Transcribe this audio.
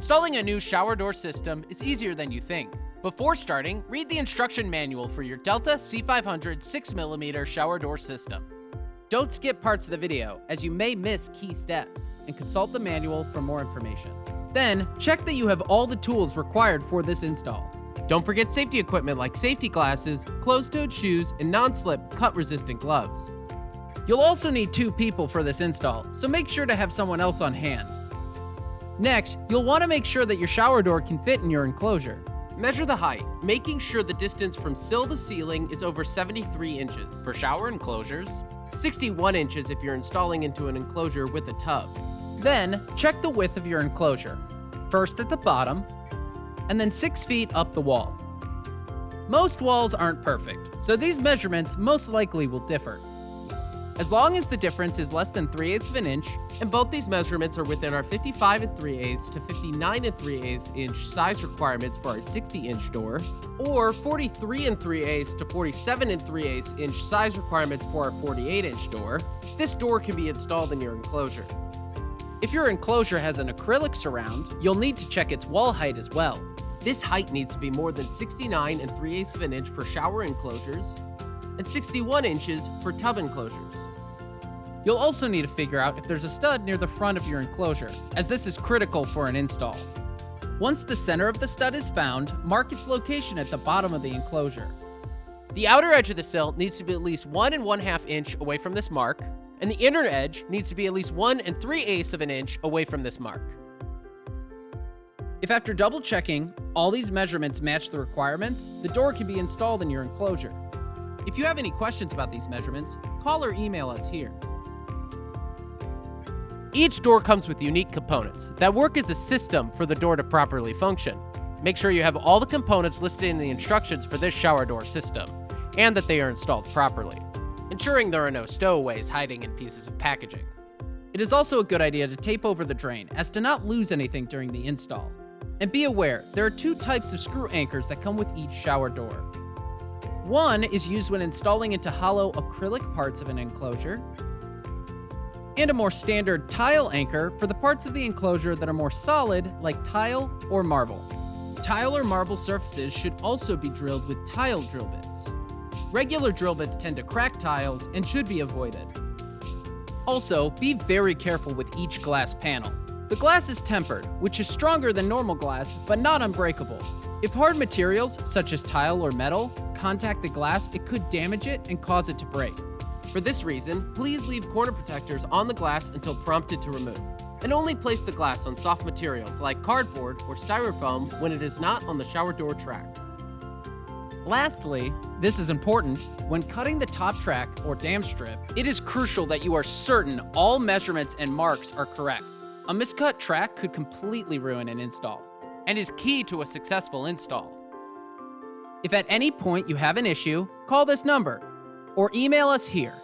Installing a new shower door system is easier than you think. Before starting, read the instruction manual for your Delta C500 6mm shower door system. Don't skip parts of the video, as you may miss key steps, and consult the manual for more information. Then, check that you have all the tools required for this install. Don't forget safety equipment like safety glasses, closed-toed shoes, and non-slip cut-resistant gloves. You'll also need 2 people for this install, so make sure to have someone else on hand. Next, you'll want to make sure that your shower door can fit in your enclosure. Measure the height, making sure the distance from sill to ceiling is over 73 inches. For shower enclosures, 61 inches if you're installing into an enclosure with a tub. Then, check the width of your enclosure, first at the bottom, and then 6 feet up the wall. Most walls aren't perfect, so these measurements most likely will differ. As long as the difference is less than 3/8 of an inch, and both these measurements are within our 55 3/8 to 59 3/8 inch size requirements for our 60-inch door, or 43 3/8 to 47 3/8 inch size requirements for our 48-inch door, this door can be installed in your enclosure. If your enclosure has an acrylic surround, you'll need to check its wall height as well. This height needs to be more than 69 3/8 of an inch for shower enclosures, and 61 inches for tub enclosures. You'll also need to figure out if there's a stud near the front of your enclosure, as this is critical for an install. Once the center of the stud is found, mark its location at the bottom of the enclosure. The outer edge of the sill needs to be at least 1 1/2 inch away from this mark, and the inner edge needs to be at least 1 3/8 of an inch away from this mark. If after double checking, all these measurements match the requirements, the door can be installed in your enclosure. If you have any questions about these measurements, call or email us here. Each door comes with unique components that work as a system for the door to properly function. Make sure you have all the components listed in the instructions for this shower door system, and that they are installed properly, ensuring there are no stowaways hiding in pieces of packaging. It is also a good idea to tape over the drain as to not lose anything during the install. And be aware, there are 2 types of screw anchors that come with each shower door. One is used when installing into hollow acrylic parts of an enclosure, and a more standard tile anchor for the parts of the enclosure that are more solid, like tile or marble. Tile or marble surfaces should also be drilled with tile drill bits. Regular drill bits tend to crack tiles and should be avoided. Also, be very careful with each glass panel. The glass is tempered, which is stronger than normal glass, but not unbreakable. If hard materials, such as tile or metal, contact the glass, it could damage it and cause it to break. For this reason, please leave corner protectors on the glass until prompted to remove, and only place the glass on soft materials like cardboard or styrofoam when it is not on the shower door track. Lastly, this is important, when cutting the top track or dam strip, it is crucial that you are certain all measurements and marks are correct. A miscut track could completely ruin an install, and is key to a successful install. If at any point you have an issue, call this number, or email us here.